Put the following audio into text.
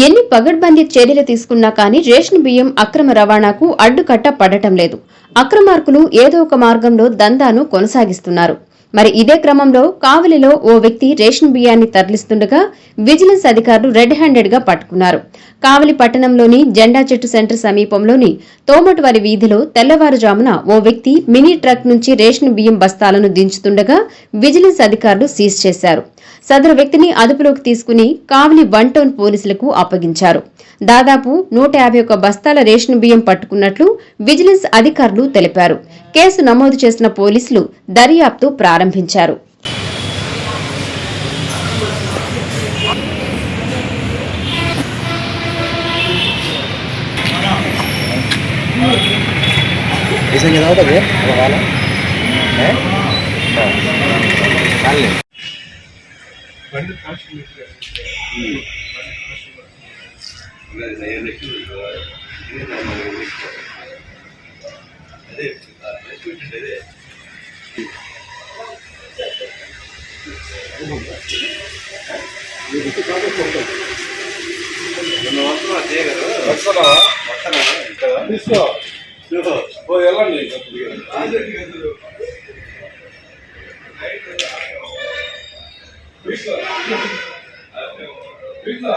ఎన్ని పగడ్బందీ చర్యలు తీసుకున్నా కానీ రేషన్ బియ్యం అక్రమ రవాణాకు అడ్డుకట్ట పడటం లేదు. అక్రమార్కులు ఏదో ఒక మార్గంలో దందాను కొనసాగిస్తున్నారు. మరి ఇదే క్రమంలో కావలిలో ఓ వ్యక్తి రేషన్ బియ్యాన్ని తరలిస్తుండగా విజిలెన్స్ అధికారులు రెడ్ హ్యాండెడ్ గా పట్టుకున్నారు. కావలి పట్టణంలోని జెండా చెట్టు సెంటర్ సమీపంలోని తోమటవారి వీధిలో తెల్లవారుజామున ఓ వ్యక్తి మినీ ట్రక్ నుంచి రేషన్ బియ్యం బస్తాలను దించుతుండగా విజిలెన్స్ అధికారులు సీజ్ చేశారు. సదరు వ్యక్తిని అదుపులోకి తీసుకుని కావలి 1 టౌన్ పోలీసులకు అప్పగించారు. దాదాపు 151 బస్తాల రేషన్ బియ్యం పట్టుకున్నట్లు విజిలెన్స్ అధికారులు తెలిపారు. కేసు నమోదు చేసిన పోలీసులు దర్యాప్తు ప్రారంభించారు. Please,